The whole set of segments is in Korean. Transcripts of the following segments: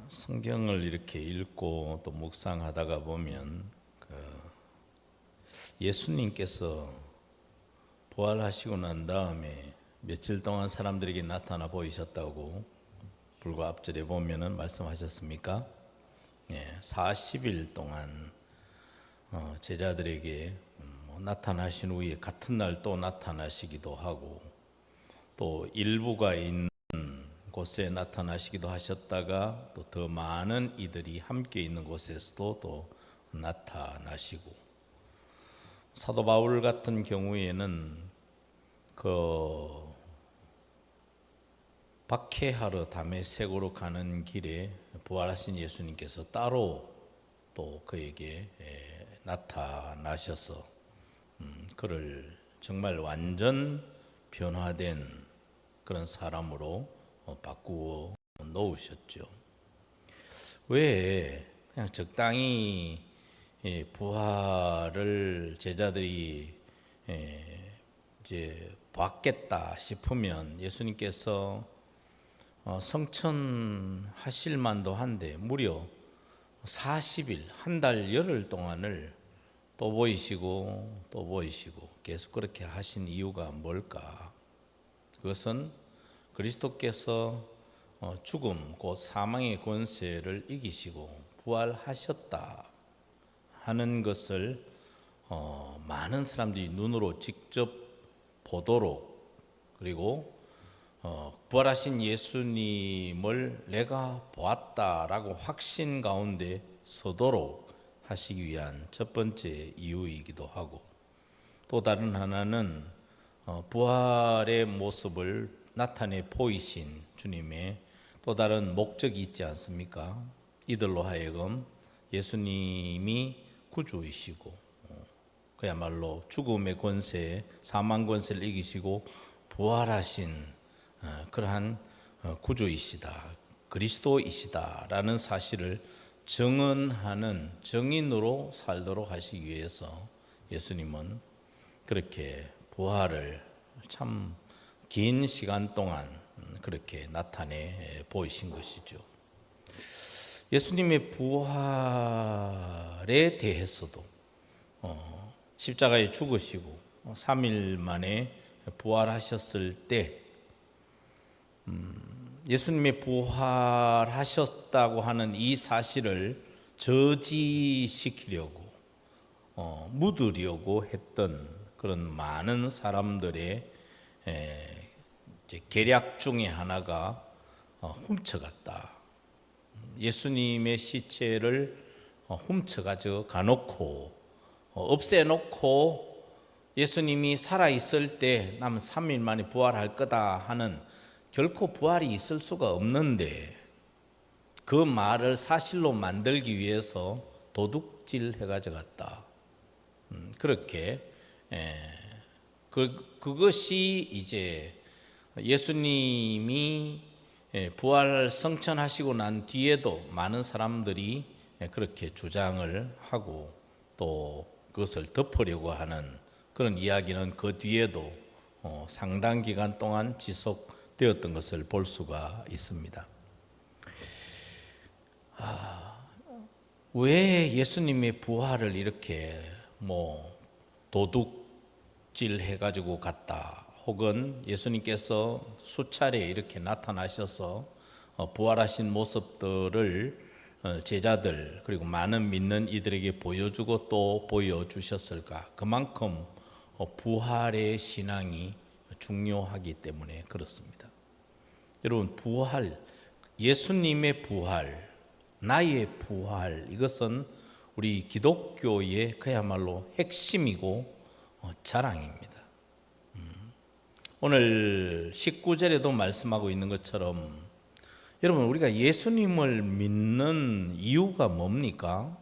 성경을 이렇게 읽고 또 묵상하다가 보면 예수님께서 부활하시고 난 다음에 며칠 동안 사람들에게 나타나 보이셨다고 불과 앞절에 보면은 말씀하셨습니까? 40일 동안 제자들에게 나타나신 후에 같은 날 또 나타나시기도 하고 또 일부가 있는 곳에 나타나시기도 하셨다가 또 더 많은 이들이 함께 있는 곳에서도 또 나타나시고, 사도 바울 같은 경우에는 박해하러 다메섹으로 가는 길에 부활하신 예수님께서 따로 또 그에게 나타나셔서 그를 정말 완전 변화된 그런 사람으로 바꾸어 놓으셨죠. 왜 그냥 적당히 부활을 제자들이 이제 받겠다 싶으면 예수님께서 성천하실 만도 한데 무려 40일, 한 달 열흘 동안을 또 보이시고 또 보이시고 계속 그렇게 하신 이유가 뭘까? 그것은 그리스도께서 죽음 곧 사망의 권세를 이기시고 부활하셨다 하는 것을 많은 사람들이 눈으로 직접 보도록, 그리고 부활하신 예수님을 내가 보았다라고 확신 가운데 서도록 하시기 위한 첫 번째 이유이기도 하고, 또 다른 하나는 부활의 모습을 나타내 보이신 주님의 또 다른 목적이 있지 않습니까? 이들로 하여금 예수님이 구주이시고 그야말로 죽음의 권세, 사망 권세를 이기시고 부활하신 그러한 구주이시다, 그리스도이시다라는 사실을 증언하는 증인으로 살도록 하시기 위해서 예수님은 그렇게 부활을 참 긴 시간 동안 그렇게 나타내 보이신 것이죠. 예수님의 부활에 대해서도 십자가에 죽으시고 3일 만에 부활하셨을 때 예수님의 부활하셨다고 하는 이 사실을 저지시키려고 묻으려고 했던 그런 많은 사람들의 계략 중에 하나가 훔쳐갔다. 예수님의 시체를 훔쳐가져 가놓고 없애놓고 예수님이 살아있을 때 나는 3일 만에 부활할 거다 하는, 결코 부활이 있을 수가 없는데 그 말을 사실로 만들기 위해서 도둑질 해가지고 갔다. 그렇게 그것이 이제 예수님이 부활 성천하시고 난 뒤에도 많은 사람들이 그렇게 주장을 하고 또 그것을 덮으려고 하는 그런 이야기는 그 뒤에도 상당 기간 동안 지속되었던 것을 볼 수가 있습니다. 왜 예수님의 부활을 이렇게 도둑질 해가지고 갔다, 혹은 예수님께서 수차례 이렇게 나타나셔서 부활하신 모습들을 제자들 그리고 많은 믿는 이들에게 보여주고 또 보여주셨을까? 그만큼 부활의 신앙이 중요하기 때문에 그렇습니다. 여러분, 부활, 예수님의 부활, 나의 부활, 이것은 우리 기독교의 그야말로 핵심이고 자랑입니다. 오늘 19절에도 말씀하고 있는 것처럼 여러분, 우리가 예수님을 믿는 이유가 뭡니까?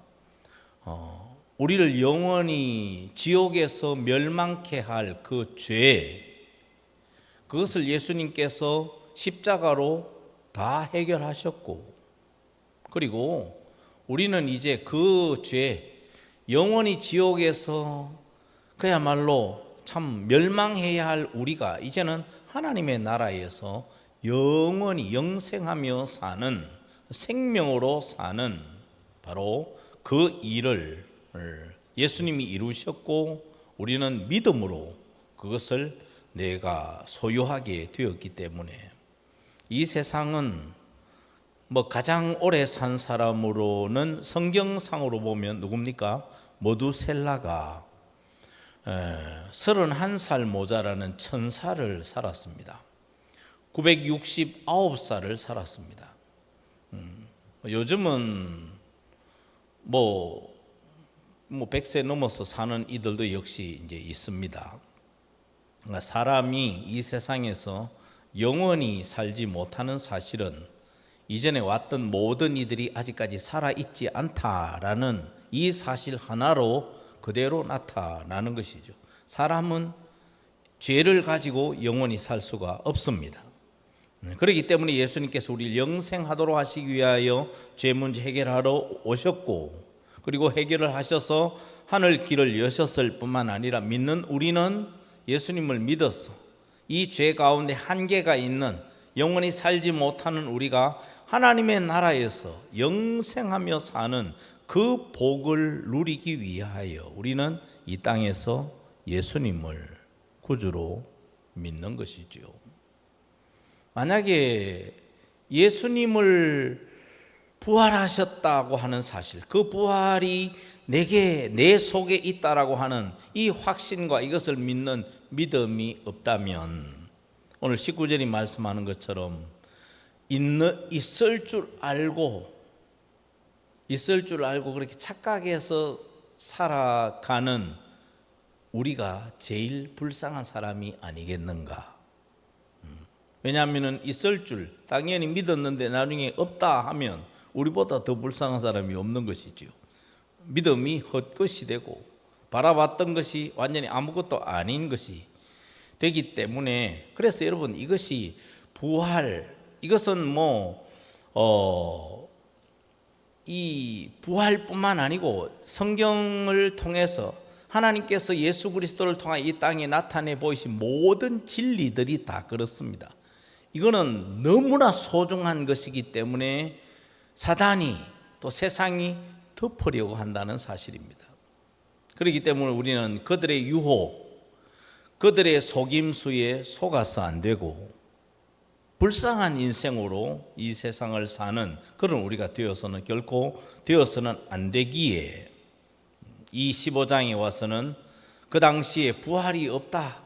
우리를 영원히 지옥에서 멸망케 할 그 죄, 그것을 예수님께서 십자가로 다 해결하셨고, 그리고 우리는 이제 그 죄, 영원히 지옥에서 그야말로 참 멸망해야 할 우리가 이제는 하나님의 나라에서 영원히 영생하며 사는, 생명으로 사는 바로 그 일을 예수님이 이루셨고, 우리는 믿음으로 그것을 내가 소유하게 되었기 때문에 이 세상은 가장 오래 산 사람으로는 성경상으로 보면 누굽니까? 모두셀라가 31살 모자라는 천사를 살았습니다. 969살을 살았습니다. 요즘은 100세 넘어서 사는 이들도 역시 이제 있습니다. 그러니까 사람이 이 세상에서 영원히 살지 못하는 사실은 이전에 왔던 모든 이들이 아직까지 살아있지 않다라는 이 사실 하나로 그대로 나타나는 것이죠. 사람은 죄를 가지고 영원히 살 수가 없습니다. 그렇기 때문에 예수님께서 우리를 영생하도록 하시기 위하여 죄 문제 해결하러 오셨고, 그리고 해결을 하셔서 하늘 길을 여셨을 뿐만 아니라 믿는 우리는 예수님을 믿어서 이 죄 가운데 한계가 있는 영원히 살지 못하는 우리가 하나님의 나라에서 영생하며 사는 그 복을 누리기 위하여 우리는 이 땅에서 예수님을 구주로 믿는 것이지요. 만약에 예수님을 부활하셨다고 하는 사실, 그 부활이 내 속에 있다라고 하는 이 확신과 이것을 믿는 믿음이 없다면, 오늘 19절이 말씀하는 것처럼 있을 줄 알고 그렇게 착각해서 살아가는 우리가 제일 불쌍한 사람이 아니겠는가? 왜냐하면 있을 줄 당연히 믿었는데 나중에 없다 하면 우리보다 더 불쌍한 사람이 없는 것이지요. 믿음이 헛것이 되고 바라봤던 것이 완전히 아무것도 아닌 것이 되기 때문에, 그래서 여러분, 이것이 부활, 이것은 이 부활뿐만 아니고 성경을 통해서 하나님께서 예수 그리스도를 통해 이 땅에 나타내 보이신 모든 진리들이 다 그렇습니다. 이거는 너무나 소중한 것이기 때문에 사단이 또 세상이 덮으려고 한다는 사실입니다. 그렇기 때문에 우리는 그들의 유혹, 그들의 속임수에 속아서 안 되고 불쌍한 인생으로 이 세상을 사는 그런 우리가 되어서는 결코 되어서는 안 되기에, 이 15장에 와서는 그 당시에 부활이 없다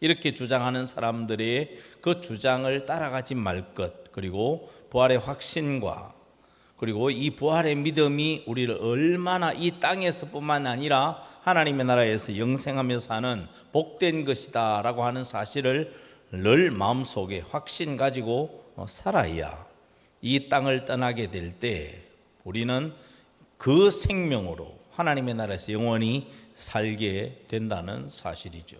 이렇게 주장하는 사람들의 그 주장을 따라가지 말 것, 그리고 부활의 확신과 그리고 이 부활의 믿음이 우리를 얼마나 이 땅에서뿐만 아니라 하나님의 나라에서 영생하며 사는 복된 것이다 라고 하는 사실을 늘 마음속에 확신 가지고 살아야 이 땅을 떠나게 될 때 우리는 그 생명으로 하나님의 나라에서 영원히 살게 된다는 사실이죠.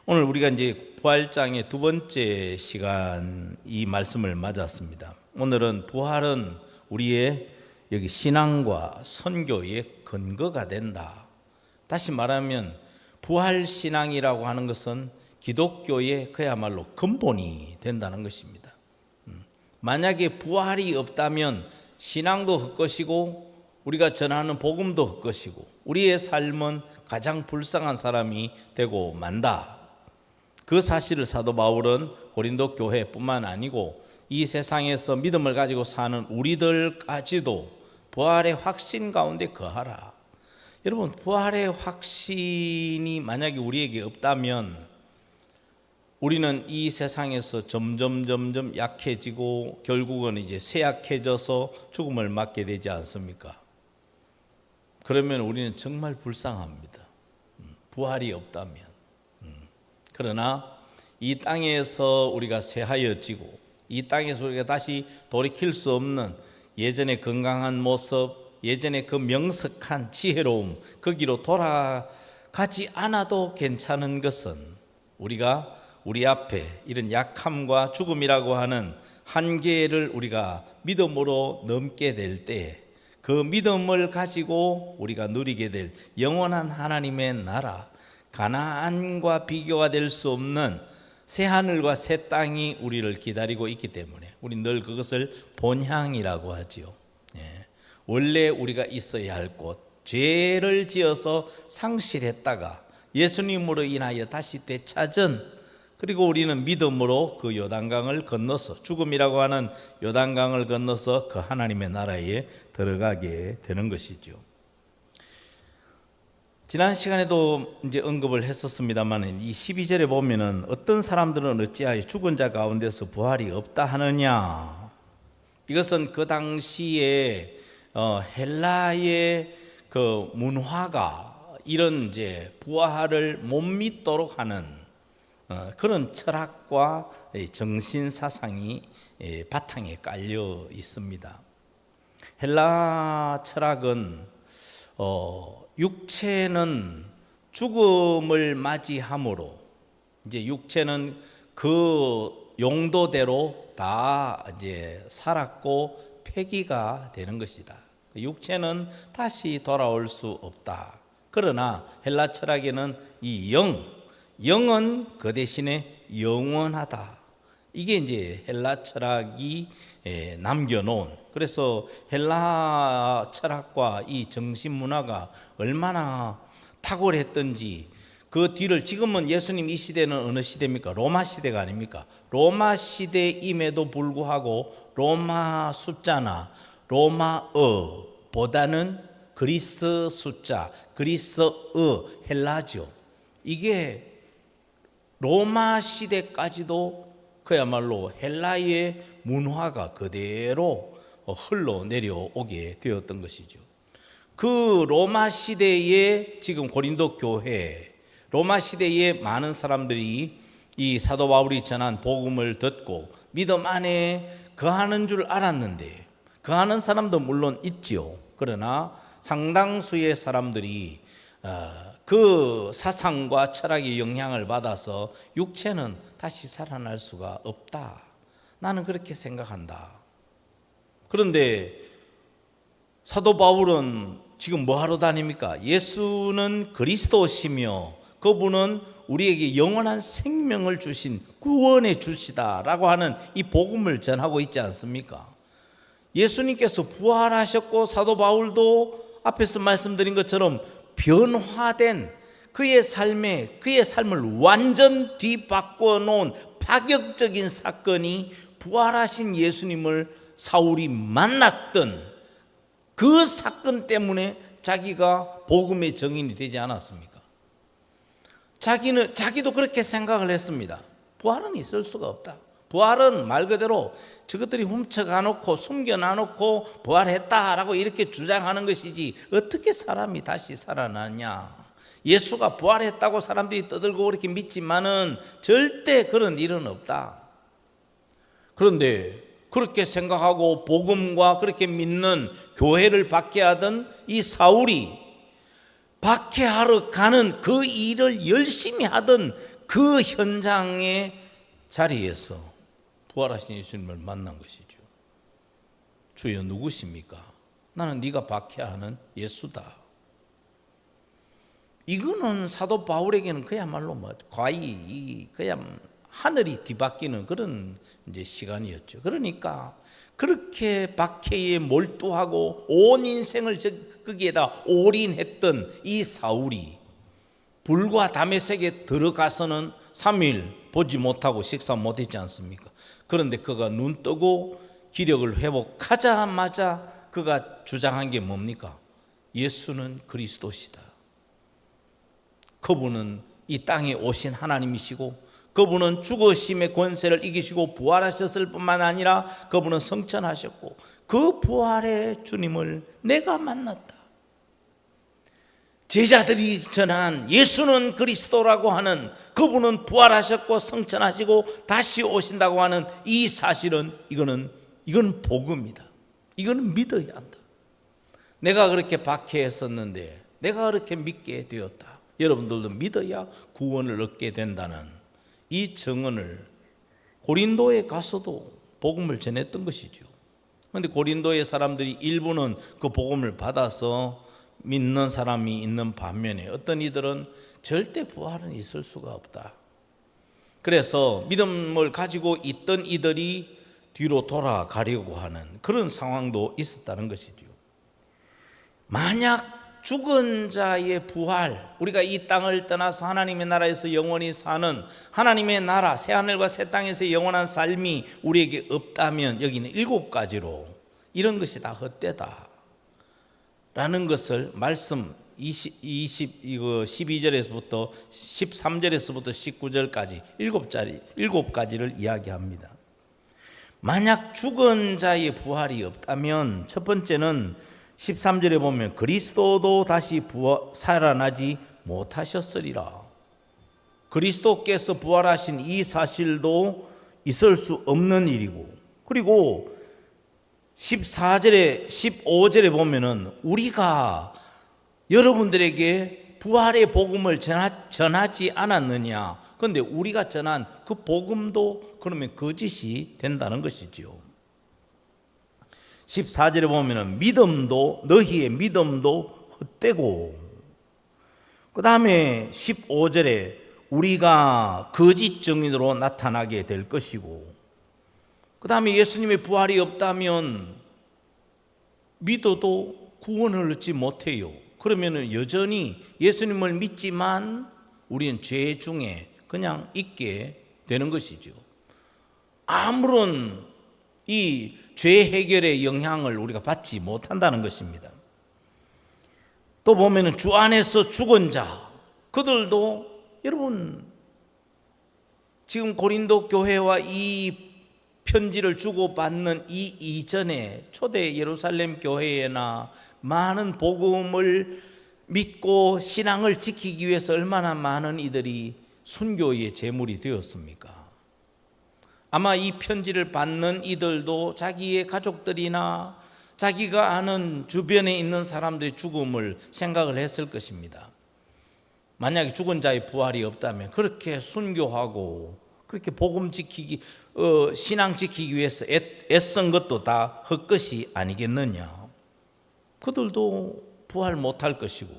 오늘 우리가 이제 부활장의 두 번째 시간 이 말씀을 맞았습니다. 오늘은 부활은 우리의 여기 신앙과 선교의 근거가 된다. 다시 말하면 부활 신앙이라고 하는 것은 기독교의 그야말로 근본이 된다는 것입니다. 만약에 부활이 없다면 신앙도 헛것이고 우리가 전하는 복음도 헛것이고 우리의 삶은 가장 불쌍한 사람이 되고 만다. 그 사실을 사도 바울은 고린도 교회뿐만 아니고 이 세상에서 믿음을 가지고 사는 우리들까지도 부활의 확신 가운데 거하라. 여러분, 부활의 확신이 만약에 우리에게 없다면 우리는 이 세상에서 점점 약해지고 결국은 이제 쇠약해져서 죽음을 맞게 되지 않습니까? 그러면 우리는 정말 불쌍합니다. 부활이 없다면. 그러나 이 땅에서 우리가 쇠하여지고 이 땅에서 우리가 다시 돌이킬 수 없는 예전의 건강한 모습, 예전의 그 명석한 지혜로움, 거기로 돌아가지 않아도 괜찮은 것은 우리가 우리 앞에 이런 약함과 죽음이라고 하는 한계를 우리가 믿음으로 넘게 될 때 그 믿음을 가지고 우리가 누리게 될 영원한 하나님의 나라, 가나안과 비교가 될 수 없는 새 하늘과 새 땅이 우리를 기다리고 있기 때문에 우리 늘 그것을 본향이라고 하지요. 원래 우리가 있어야 할 곳, 죄를 지어서 상실했다가 예수님으로 인하여 다시 되찾은, 그리고 우리는 믿음으로 그 요단강을 건너서, 죽음이라고 하는 요단강을 건너서 그 하나님의 나라에 들어가게 되는 것이죠. 지난 시간에도 이제 언급을 했었습니다만, 이 12절에 보면은 어떤 사람들은 어찌하여 죽은 자 가운데서 부활이 없다 하느냐. 이것은 그 당시에 헬라의 그 문화가 이런 이제 부활을 못 믿도록 하는 그런 철학과 정신 사상이 바탕에 깔려 있습니다. 헬라 철학은 육체는 죽음을 맞이함으로 이제 육체는 그 용도대로 다 이제 살았고 폐기가 되는 것이다. 육체는 다시 돌아올 수 없다. 그러나 헬라 철학에는 이 영은 그 대신에 영원하다. 이게 이제 헬라 철학이 남겨놓은, 그래서 헬라 철학과 이 정신 문화가 얼마나 탁월했던지 그 뒤를, 지금은 예수님 이 시대는 어느 시대입니까? 로마 시대가 아닙니까? 로마 시대임에도 불구하고 로마 숫자나 로마어보다는 그리스 숫자, 그리스어, 헬라죠. 이게 로마 시대까지도 그야말로 헬라의 문화가 그대로 흘러내려오게 되었던 것이죠. 그 로마 시대에 지금 고린도 교회, 로마 시대에 많은 사람들이 이 사도 바울이 전한 복음을 듣고 믿음 안에 거하는 줄 알았는데, 거하는 사람도 물론 있지요. 그러나 상당수의 사람들이 그 사상과 철학의 영향을 받아서 육체는 다시 살아날 수가 없다. 나는 그렇게 생각한다. 그런데 사도 바울은 지금 뭐 하러 다닙니까? 예수는 그리스도시며 그분은 우리에게 영원한 생명을 주신 구원의 주시다라고 하는 이 복음을 전하고 있지 않습니까? 예수님께서 부활하셨고 사도 바울도 앞에서 말씀드린 것처럼 변화된 그의 삶을 완전 뒤바꿔 놓은 파격적인 사건이 부활하신 예수님을 사울이 만났던 그 사건 때문에 자기가 복음의 증인이 되지 않았습니까? 자기도 그렇게 생각을 했습니다. 부활은 있을 수가 없다. 부활은 말 그대로 저것들이 훔쳐가놓고 숨겨놔놓고 부활했다라고 이렇게 주장하는 것이지 어떻게 사람이 다시 살아나냐. 예수가 부활했다고 사람들이 떠들고 그렇게 믿지만은 절대 그런 일은 없다. 그런데 그렇게 생각하고 복음과 그렇게 믿는 교회를 박해하던 이 사울이 박해하러 가는 그 일을 열심히 하던 그 현장의 자리에서 부활하신 예수님을 만난 것이죠. 주여 누구십니까? 나는 네가 박해하는 예수다. 이거는 사도 바울에게는 그야말로 과히 그냥 하늘이 뒤바뀌는 그런 이제 시간이었죠. 그러니까 그렇게 박해에 몰두하고 온 인생을 거기에다 올인했던 이 사울이 불과 다메섹에 들어가서는 3일 보지 못하고 식사 못했지 않습니까? 그런데 그가 눈 뜨고 기력을 회복하자마자 그가 주장한 게 뭡니까? 예수는 그리스도시다. 그분은 이 땅에 오신 하나님이시고 그분은 죽으심의 권세를 이기시고 부활하셨을 뿐만 아니라 그분은 성천하셨고 그 부활의 주님을 내가 만났다. 제자들이 전한 예수는 그리스도라고 하는 그분은 부활하셨고 성천하시고 다시 오신다고 하는 이 사실은 이거는 복음이다. 이거는 믿어야 한다. 내가 그렇게 박해했었는데 내가 그렇게 믿게 되었다. 여러분들도 믿어야 구원을 얻게 된다는 이 증언을 고린도에 가서도 복음을 전했던 것이죠. 그런데 고린도의 사람들이 일부는 그 복음을 받아서 믿는 사람이 있는 반면에 어떤 이들은 절대 부활은 있을 수가 없다. 그래서 믿음을 가지고 있던 이들이 뒤로 돌아가려고 하는 그런 상황도 있었다는 것이죠. 만약 죽은 자의 부활, 우리가 이 땅을 떠나서 하나님의 나라에서 영원히 사는 하나님의 나라, 새하늘과 새 땅에서 영원한 삶이 우리에게 없다면 여기는 7가지로 이런 것이 다 헛되다 라는 것을 말씀 12절에서부터 13절에서부터 19절까지 7가지를 이야기합니다. 만약 죽은 자의 부활이 없다면 첫 번째는 13절에 보면 그리스도도 다시 살아나지 못하셨으리라. 그리스도께서 부활하신 이 사실도 있을 수 없는 일이고, 그리고 15절에 보면은 우리가 여러분들에게 부활의 복음을 전하지 않았느냐. 그런데 우리가 전한 그 복음도 그러면 거짓이 된다는 것이죠. 14절에 보면은 너희의 믿음도 헛되고, 그 다음에 15절에 우리가 거짓 증인으로 나타나게 될 것이고, 그 다음에 예수님의 부활이 없다면 믿어도 구원을 얻지 못해요. 그러면 여전히 예수님을 믿지만 우리는 죄 중에 그냥 있게 되는 것이죠. 아무런 이 죄 해결의 영향을 우리가 받지 못한다는 것입니다. 또 보면은 주 안에서 죽은 자, 그들도 여러분 지금 고린도 교회와 이 편지를 주고받는 이 이전에 초대 예루살렘 교회에나 많은 복음을 믿고 신앙을 지키기 위해서 얼마나 많은 이들이 순교의 제물이 되었습니까? 아마 이 편지를 받는 이들도 자기의 가족들이나 자기가 아는 주변에 있는 사람들의 죽음을 생각을 했을 것입니다. 만약에 죽은 자의 부활이 없다면 그렇게 순교하고 그렇게 복음 지키기, 신앙 지키기 위해서 애쓴 것도 다 헛것이 아니겠느냐. 그들도 부활 못할 것이고,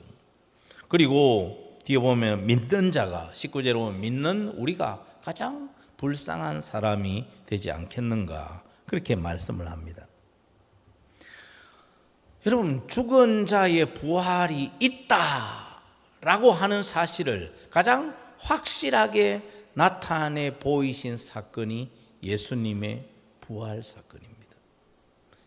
그리고 뒤에 보면 믿는 자가 19절에 보면 믿는 우리가 가장 불쌍한 사람이 되지 않겠는가, 그렇게 말씀을 합니다. 여러분, 죽은 자의 부활이 있다라고 하는 사실을 가장 확실하게 나타내 보이신 사건이 예수님의 부활 사건입니다.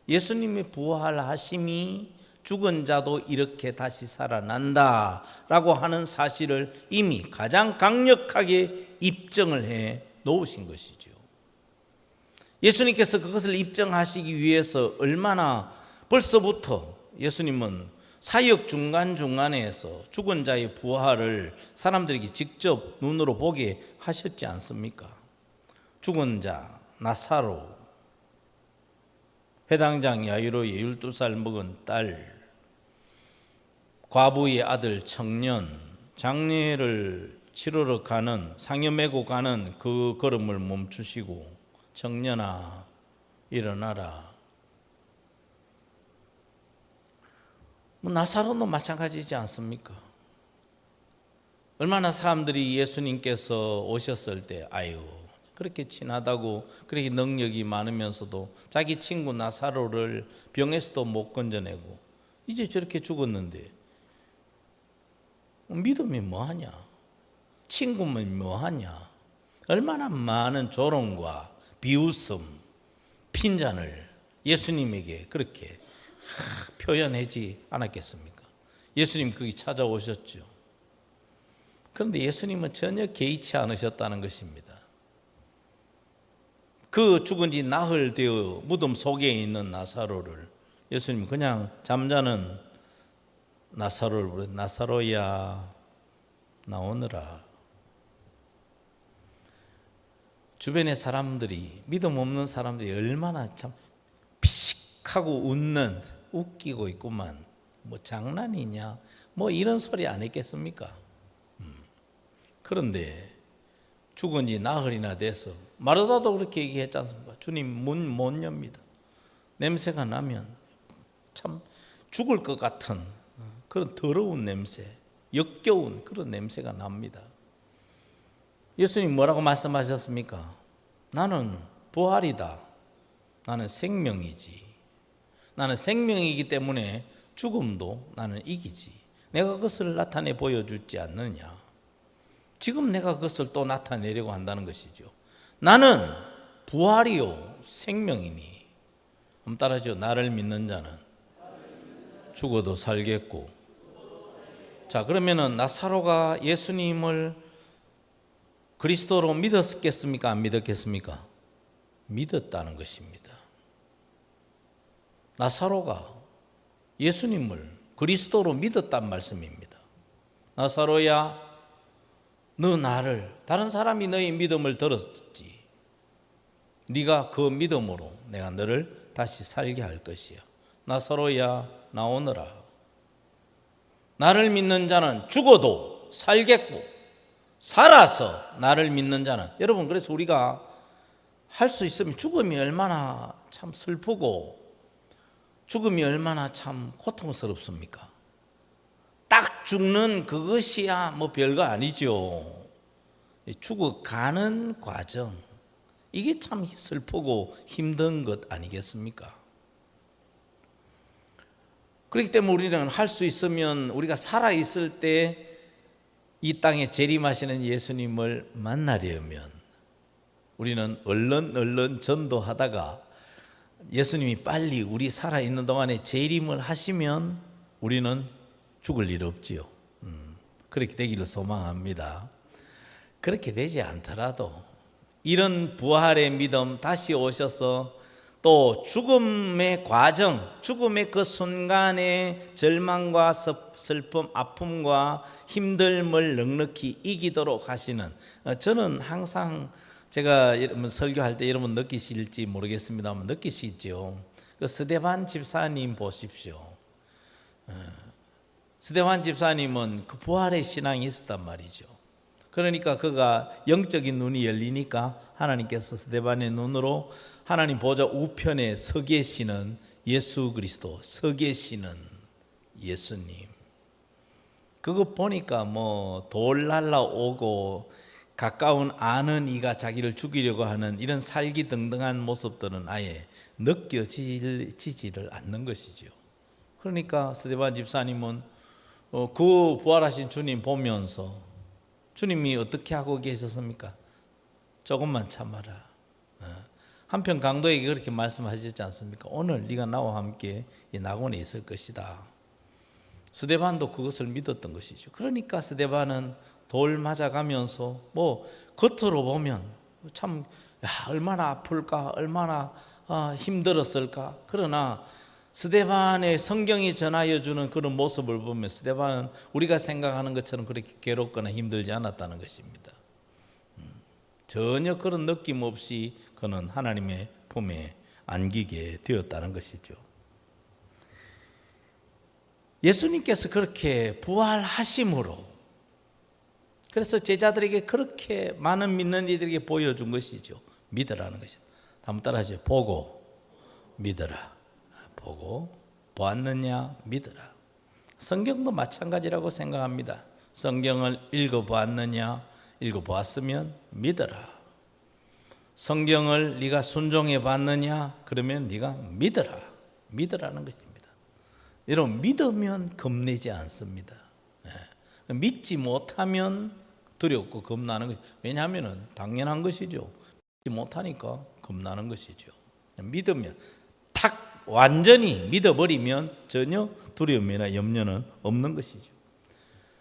예수님의 부활하심이 죽은 자도 이렇게 다시 살아난다라고 하는 사실을 이미 가장 강력하게 입증을 해 놓으신 것이죠. 예수님께서 그것을 입증하시기 위해서 얼마나 벌써부터 예수님은 사역 중간중간에서 죽은 자의 부활을 사람들에게 직접 눈으로 보게 하셨지 않습니까? 죽은 자 나사로, 회당장 야이로의 12살 먹은 딸, 과부의 아들 청년, 장례를 치르러 가는, 상여 메고 가는 그 걸음을 멈추시고 청년아 일어나라. 나사로도 마찬가지지 않습니까? 얼마나 사람들이 예수님께서 오셨을 때 아유 그렇게 친하다고, 그렇게 능력이 많으면서도 자기 친구 나사로를 병에서도 못 건져내고 이제 저렇게 죽었는데 믿음이 뭐하냐, 친구면 뭐하냐, 얼마나 많은 조롱과 비웃음, 핀잔을 예수님에게 그렇게 표현하지 않았겠습니까? 예수님 거기 찾아오셨죠. 그런데 예수님은 전혀 개의치 않으셨다는 것입니다. 그 죽은 지 나흘 되어 무덤 속에 있는 나사로를 예수님 그냥 잠자는 나사로를 부르, 나사로야 나오너라. 주변의 사람들이, 믿음 없는 사람들이 얼마나 참 피식하고 웃기고 있구만, 뭐 장난이냐, 뭐 이런 소리 안 했겠습니까? 그런데 죽은 지 나흘이나 돼서 마르다도 그렇게 얘기했지 않습니까? 주님 문 못 엽니다. 냄새가 나면 참 죽을 것 같은 그런 더러운 냄새, 역겨운 그런 냄새가 납니다. 예수님 뭐라고 말씀하셨습니까? 나는 부활이다. 나는 생명이지. 나는 생명이기 때문에 죽음도 나는 이기지. 내가 그것을 나타내 보여주지 않느냐. 지금 내가 그것을 또 나타내려고 한다는 것이죠. 나는 부활이요 생명이니. 한번 따라하죠. 나를 믿는 자는 죽어도 살겠고. 자, 그러면은 나사로가 예수님을 그리스도로 믿었겠습니까? 안 믿었겠습니까? 믿었다는 것입니다. 나사로가 예수님을 그리스도로 믿었단 말씀입니다. 나사로야, 너 나를, 다른 사람이 너의 믿음을 들었지. 네가 그 믿음으로 내가 너를 다시 살게 할 것이야. 나사로야, 나오너라. 나를 믿는 자는 죽어도 살겠고 살아서 나를 믿는 자는, 여러분, 그래서 우리가 할 수 있으면 죽음이 얼마나 참 슬프고 죽음이 얼마나 참 고통스럽습니까? 딱 죽는 그것이야 뭐 별거 아니죠. 죽어가는 과정, 이게 참 슬프고 힘든 것 아니겠습니까? 그렇기 때문에 우리는 할 수 있으면 우리가 살아있을 때 이 땅에 재림하시는 예수님을 만나려면 우리는 얼른 전도하다가 예수님이 빨리 우리 살아있는 동안에 재림을 하시면 우리는 죽을 일 없지요. 그렇게 되기를 소망합니다. 그렇게 되지 않더라도 이런 부활의 믿음, 다시 오셔서 또 죽음의 과정, 죽음의 그 순간의 절망과 슬픔, 아픔과 힘듦을 넉넉히 이기도록 하시는, 저는 항상 제가 여러분 설교할 때 여러분 느끼실지 모르겠습니다만 느끼시죠. 그 스데반 집사님 보십시오. 스데반 집사님은 그 부활의 신앙이 있었단 말이죠. 그러니까 그가 영적인 눈이 열리니까 하나님께서 스데반의 눈으로 하나님 보좌 우편에 서 계시는 예수 그리스도, 서 계시는 예수님, 그거 보니까 뭐 돌 날라오고 가까운 아는 이가 자기를 죽이려고 하는 이런 살기등등한 모습들은 아예 느껴지지를 않는 것이죠. 그러니까 스데반 집사님은 그 부활하신 주님 보면서 주님이 어떻게 하고 계셨습니까? 조금만 참아라. 한편 강도에게 그렇게 말씀하셨지 않습니까? 오늘 네가 나와 함께 이 낙원에 있을 것이다. 스데반도 그것을 믿었던 것이죠. 그러니까 스데반은 돌 맞아가면서 뭐 겉으로 보면 참 얼마나 아플까, 얼마나 힘들었을까. 그러나 스데반의 성경이 전하여 주는 그런 모습을 보면 스데반은 우리가 생각하는 것처럼 그렇게 괴롭거나 힘들지 않았다는 것입니다. 전혀 그런 느낌 없이 그는 하나님의 품에 안기게 되었다는 것이죠. 예수님께서 그렇게 부활하심으로, 그래서 제자들에게 그렇게 많은 믿는 이들에게 보여준 것이죠. 믿으라는 것이죠. 한번 따라하죠. 보고 믿어라. 보고 보았느냐 믿어라. 성경도 마찬가지라고 생각합니다. 성경을 읽어보았느냐, 읽어보았으면 믿어라. 성경을 네가 순종해 봤느냐, 그러면 네가 믿어라. 믿으라는 것입니다. 여러분, 믿으면 겁내지 않습니다. 믿지 못하면 두렵고 겁나는 것이죠. 왜냐하면 당연한 것이죠. 믿지 못하니까 겁나는 것이죠. 믿으면 탁 완전히 믿어버리면 전혀 두려움이나 염려는 없는 것이죠.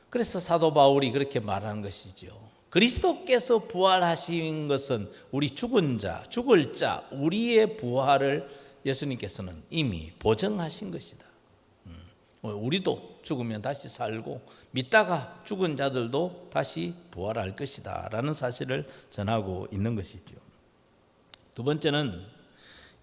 그래서 사도 바울이 그렇게 말하는 것이죠. 그리스도께서 부활하신 것은 우리 죽은 자, 죽을 자, 우리의 부활을 예수님께서는 이미 보증하신 것이다. 우리도 죽으면 다시 살고 믿다가 죽은 자들도 다시 부활할 것이다 라는 사실을 전하고 있는 것이죠. 두 번째는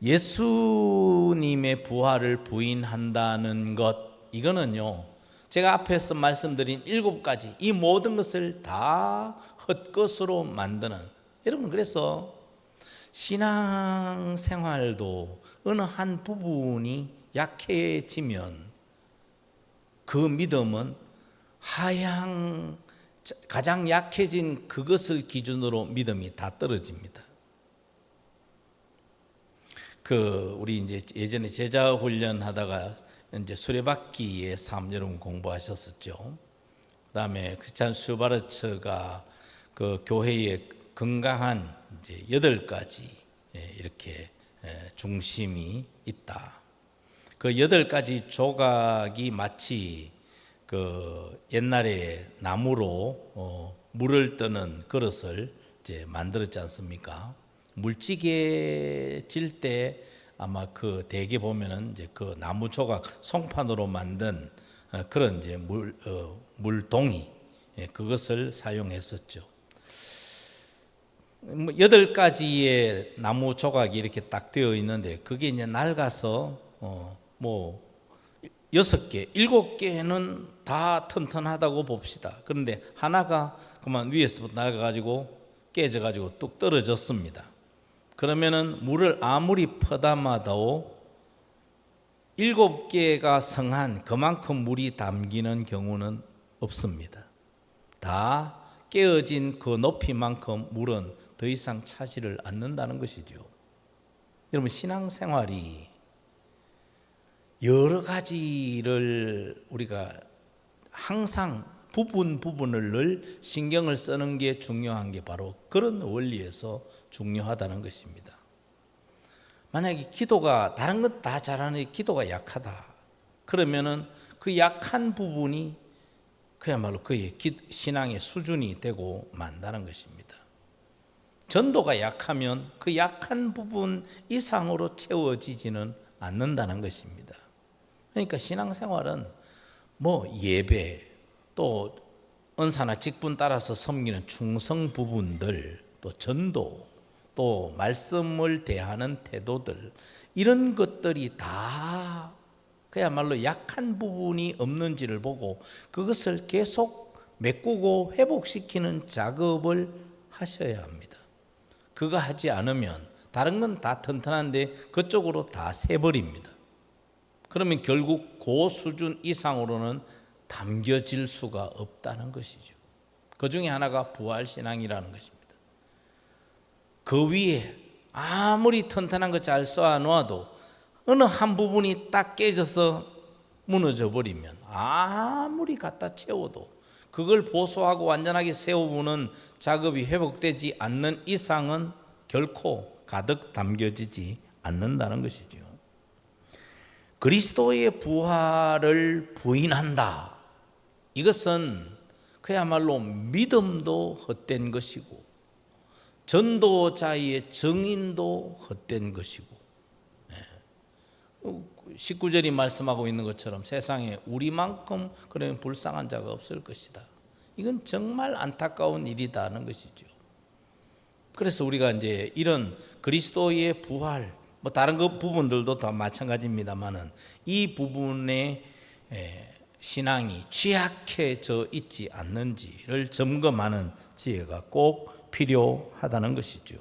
예수님의 부활을 부인한다는 것, 이거는요 제가 앞에서 말씀드린 7가지 이 모든 것을 다 헛것으로 만드는, 여러분, 그래서 신앙생활도 어느 한 부분이 약해지면 그 믿음은 가장 약해진 그것을 기준으로 믿음이 다 떨어집니다. 우리 이제 예전에 제자 훈련하다가 이제 수레바퀴의 삶 여러분 공부하셨었죠. 그다음에 크리스찬 슈바르츠가 그 교회의 건강한 이제 8가지 이렇게 중심이 있다. 그 8가지 조각이 마치 그 옛날에 나무로 물을 뜨는 그릇을 이제 만들었지 않습니까? 물찌개질 때 아마 그 대개 보면은 이제 그 나무 조각 송판으로 만든 그런 이제 물동이 그것을 사용했었죠. 8가지의 나무 조각이 이렇게 딱 되어 있는데 그게 이제 낡아서 6개, 7개는 다 튼튼하다고 봅시다. 그런데 하나가 그만 위에서부터 낡아가지고 깨져가지고 뚝 떨어졌습니다. 그러면은 물을 아무리 퍼담아도 7개가 성한 그만큼 물이 담기는 경우는 없습니다. 다 깨어진 그 높이만큼 물은 더 이상 차지를 않는다는 것이죠. 여러분, 신앙생활이 여러 가지를 우리가 항상 부분을 늘 신경을 쓰는 게 중요한 게 바로 그런 원리에서 중요하다는 것입니다. 만약에 기도가 다른 것 다 잘하는데 기도가 약하다. 그러면은 그 약한 부분이 그야말로 그의 신앙의 수준이 되고 만다는 것입니다. 전도가 약하면 그 약한 부분 이상으로 채워지지는 않는다는 것입니다. 그러니까 신앙생활은 예배, 또 은사나 직분 따라서 섬기는 충성 부분들, 또 전도, 또 말씀을 대하는 태도들, 이런 것들이 다 그야말로 약한 부분이 없는지를 보고 그것을 계속 메꾸고 회복시키는 작업을 하셔야 합니다. 그거 하지 않으면 다른 건 다 튼튼한데 그쪽으로 다 새버립니다. 그러면 결국 그 수준 이상으로는 담겨질 수가 없다는 것이죠. 그 중에 하나가 부활신앙이라는 것입니다. 그 위에 아무리 튼튼한 거 잘 쌓아 놓아도 어느 한 부분이 딱 깨져서 무너져 버리면 아무리 갖다 채워도 그걸 보수하고 완전하게 세우는 작업이 회복되지 않는 이상은 결코 가득 담겨지지 않는다는 것이죠. 그리스도의 부활을 부인한다. 이것은 그야말로 믿음도 헛된 것이고 전도자의 정인도 헛된 것이고 19절이 말씀하고 있는 것처럼 세상에 우리만큼 그런 불쌍한 자가 없을 것이다. 이건 정말 안타까운 일이다는 것이죠. 그래서 우리가 이제 이런 그리스도의 부활, 다른 그 부분들도 다 마찬가지입니다만은 이 부분의 신앙이 취약해져 있지 않는지를 점검하는 지혜가 꼭 필요하다는 것이죠.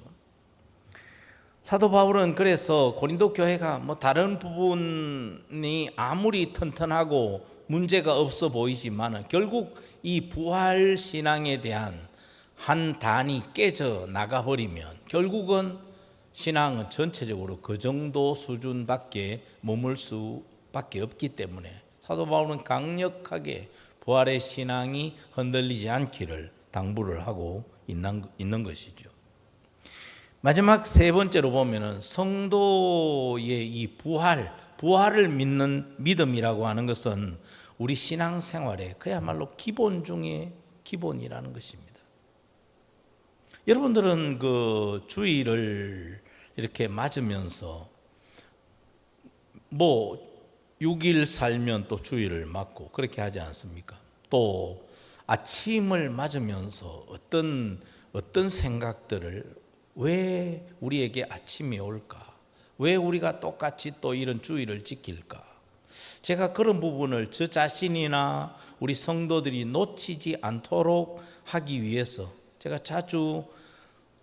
사도 바울은 그래서 고린도 교회가 다른 부분이 아무리 튼튼하고 문제가 없어 보이지만은 결국 이 부활 신앙에 대한 한 단이 깨져 나가버리면 결국은 신앙은 전체적으로 그 정도 수준밖에 머물 수밖에 없기 때문에 사도 바울은 강력하게 부활의 신앙이 흔들리지 않기를 당부를 하고 있는 것이죠. 마지막 3번째로 보면은 성도의 이 부활을 믿는 믿음이라고 하는 것은 우리 신앙생활의 그야말로 기본 중에 기본이라는 것입니다. 여러분들은 그 주일을 이렇게 맞으면서 6일 살면 또 주일을 맞고 그렇게 하지 않습니까? 또 아침을 맞으면서 어떤 생각들을 왜 우리에게 아침이 올까? 왜 우리가 똑같이 또 이런 주일을 지킬까? 제가 그런 부분을 저 자신이나 우리 성도들이 놓치지 않도록 하기 위해서 제가 자주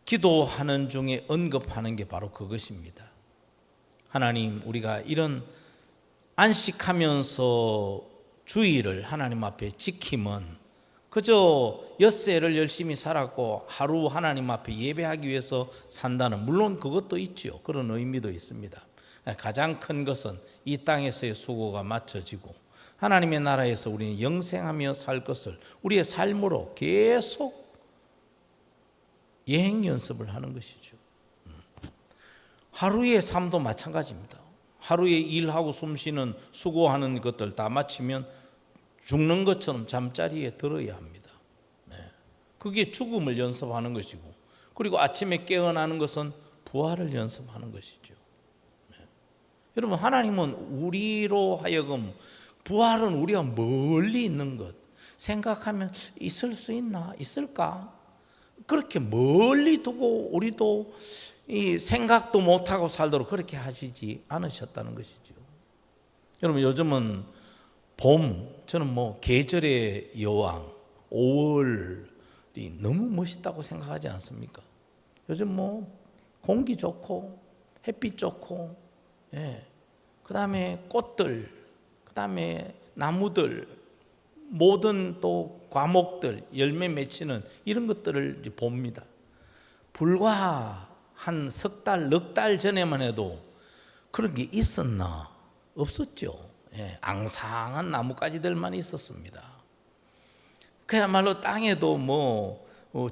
기도하는 중에 언급하는 게 바로 그것입니다. 하나님, 우리가 이런 안식하면서 주의를 하나님 앞에 지킴은 그저 엿새를 열심히 살았고 하루 하나님 앞에 예배하기 위해서 산다는, 물론 그것도 있죠. 그런 의미도 있습니다. 가장 큰 것은 이 땅에서의 수고가 마쳐지고 하나님의 나라에서 우리는 영생하며 살 것을 우리의 삶으로 계속 예행 연습을 하는 것이죠. 하루의 삶도 마찬가지입니다. 하루에 일하고 숨쉬는 수고하는 것들 다 마치면 죽는 것처럼 잠자리에 들어야 합니다. 그게 죽음을 연습하는 것이고, 그리고 아침에 깨어나는 것은 부활을 연습하는 것이죠. 여러분, 하나님은 우리로 하여금 부활은 우리가 멀리 있는 것 생각하면 있을 수 있나? 있을까? 그렇게 멀리 두고 우리도 이 생각도 못하고 살도록 그렇게 하시지 않으셨다는 것이죠. 여러분, 요즘은 봄, 저는 계절의 여왕 5월이 너무 멋있다고 생각하지 않습니까? 요즘 공기 좋고 햇빛 좋고, 그 다음에 꽃들, 그 다음에 나무들, 모든 또 과목들 열매 맺히는 이런 것들을 이제 봅니다. 불과 한 석 달, 넉 달 전에만 해도 그런 게 있었나? 없었죠. 앙상한 나뭇가지들만 있었습니다. 그야말로 땅에도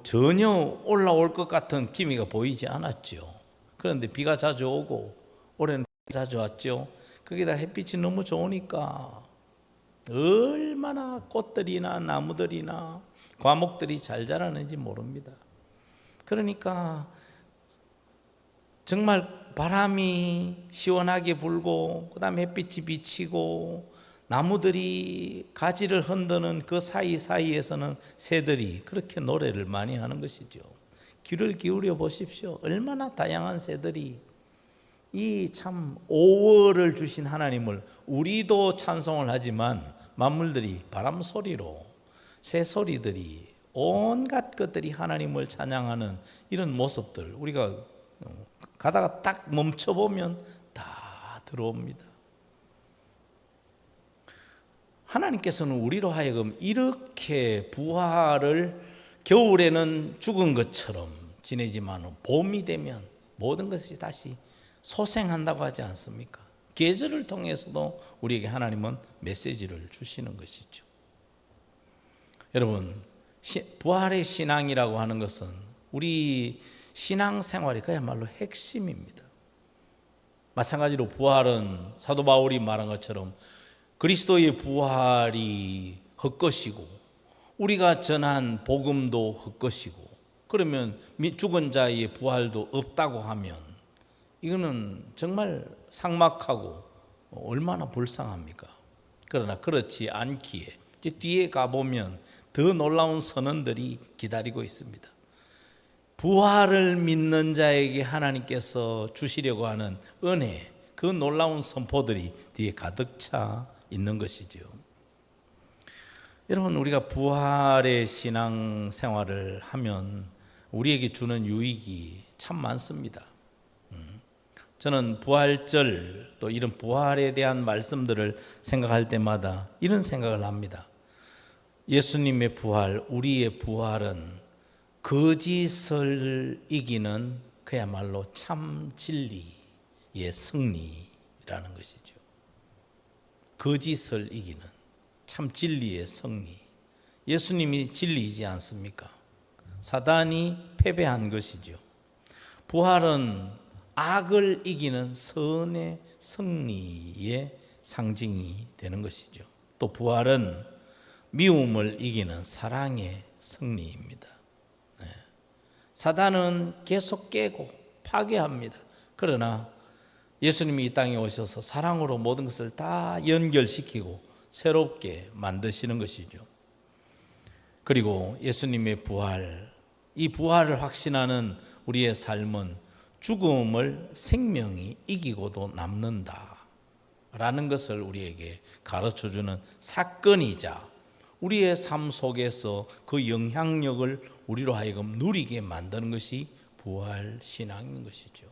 전혀 올라올 것 같은 기미가 보이지 않았죠. 그런데 비가 자주 오고 올해는 자주 왔죠. 거기다 햇빛이 너무 좋으니까 얼마나 꽃들이나 나무들이나 과목들이 잘 자라는지 모릅니다. 그러니까 정말 바람이 시원하게 불고, 그 다음에 햇빛이 비치고, 나무들이 가지를 흔드는 그 사이사이에서는 새들이 그렇게 노래를 많이 하는 것이죠. 귀를 기울여 보십시오. 얼마나 다양한 새들이 이 참 5월을 주신 하나님을, 우리도 찬송을 하지만 만물들이 바람 소리로, 새 소리들이, 온갖 것들이 하나님을 찬양하는 이런 모습들, 우리가 가다가 딱 멈춰보면 다 들어옵니다. 하나님께서는 우리로 하여금 이렇게 부활을 겨울에는 죽은 것처럼 지내지만 봄이 되면 모든 것이 다시 소생한다고 하지 않습니까? 계절을 통해서도 우리에게 하나님은 메시지를 주시는 것이죠. 여러분, 부활의 신앙이라고 하는 것은 우리 신앙생활이 그야말로 핵심입니다. 마찬가지로 부활은 사도 바울이 말한 것처럼 그리스도의 부활이 헛것이고 우리가 전한 복음도 헛것이고, 그러면 죽은 자의 부활도 없다고 하면 이거는 정말 삭막하고 얼마나 불쌍합니까? 그러나 그렇지 않기에 이제 뒤에 가보면 더 놀라운 선언들이 기다리고 있습니다. 부활을 믿는 자에게 하나님께서 주시려고 하는 은혜, 그 놀라운 선포들이 뒤에 가득 차 있는 것이죠. 여러분, 우리가 부활의 신앙 생활을 하면 우리에게 주는 유익이 참 많습니다. 저는 부활절, 또 이런 부활에 대한 말씀들을 생각할 때마다 이런 생각을 합니다. 예수님의 부활, 우리의 부활은 거짓을 이기는 그야말로 참 진리의 승리라는 것이죠. 거짓을 이기는 참 진리의 승리. 예수님이 진리이지 않습니까? 사단이 패배한 것이죠. 부활은 악을 이기는 선의 승리의 상징이 되는 것이죠. 또 부활은 미움을 이기는 사랑의 승리입니다. 사단은 계속 깨고 파괴합니다. 그러나 예수님이 이 땅에 오셔서 사랑으로 모든 것을 다 연결시키고 새롭게 만드시는 것이죠. 그리고 예수님의 부활, 이 부활을 확신하는 우리의 삶은 죽음을 생명이 이기고도 남는다 라는 것을 우리에게 가르쳐주는 사건이자 우리의 삶 속에서 그 영향력을 우리로 하여금 누리게 만드는 것이 부활신앙인 것이죠.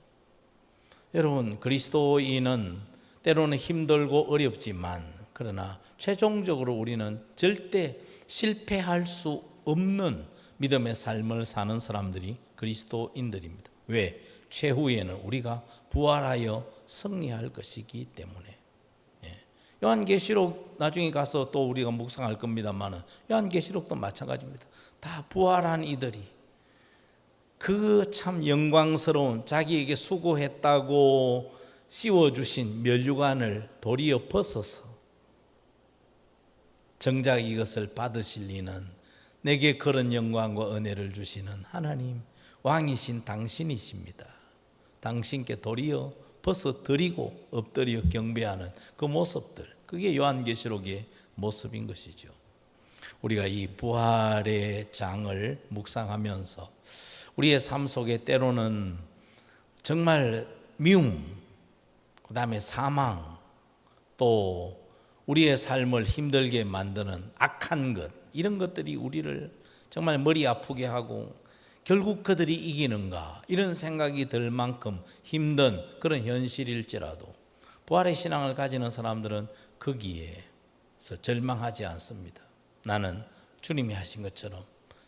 여러분, 그리스도인은 때로는 힘들고 어렵지만 그러나 최종적으로 우리는 절대 실패할 수 없는 믿음의 삶을 사는 사람들이 그리스도인들입니다. 왜? 최후에는 우리가 부활하여 승리할 것이기 때문에. 요한계시록 나중에 가서 또 우리가 묵상할 겁니다만 요한계시록도 마찬가지입니다. 다 부활한 이들이 그 참 영광스러운 자기에게 수고했다고 씌워주신 면류관을 도리어 벗어서 정작 이것을 받으실 이는 내게 그런 영광과 은혜를 주시는 하나님 왕이신 당신이십니다. 당신께 도리어 벗어드리고 엎드려 경배하는 그 모습들, 그게 요한계시록의 모습인 것이죠. 우리가 이 부활의 장을 묵상하면서 우리의 삶 속에 때로는 정말 미움, 그 다음에 사망, 또 우리의 삶을 힘들게 만드는 악한 것, 이런 것들이 우리를 정말 머리 아프게 하고 결국 그들이 이기는가 이런 생각이 들 만큼 힘든 그런 현실일지라도 부활의 신앙을 가지는 사람들은 거기에서 절망하지 않습니다. 나는 주님이 하신 것처럼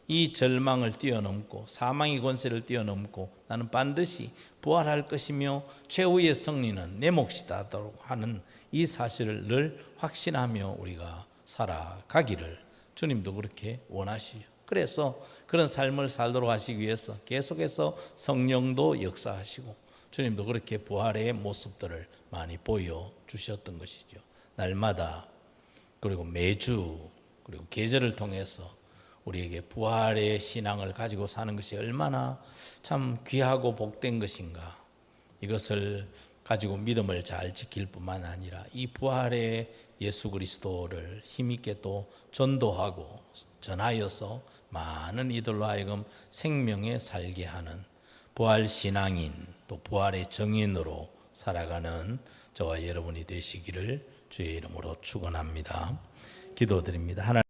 이 절망을 뛰어넘고 사망의 권세를 뛰어넘고 나는 반드시 부활할 것이며 최후의 승리는 내 몫이다 하는 이 사실을 늘 확신하며 우리가 살아가기를 주님도 그렇게 원하시죠. 그래서 그런 삶을 살도록 하시기 위해서 계속해서 성령도 역사하시고 주님도 그렇게 부활의 모습들을 많이 보여주셨던 것이죠. 날마다 그리고 매주 그리고 계절을 통해서 우리에게 부활의 신앙을 가지고 사는 것이 얼마나 참 귀하고 복된 것인가, 이것을 가지고 믿음을 잘 지킬 뿐만 아니라 이 부활의 예수 그리스도를 힘있게 또 전도하고 전하여서 많은 이들로 하여금 생명에 살게 하는 부활 신앙인, 또 부활의 정인으로 살아가는 저와 여러분이 되시기를 주의 이름으로 축원합니다. 기도드립니다. 하나님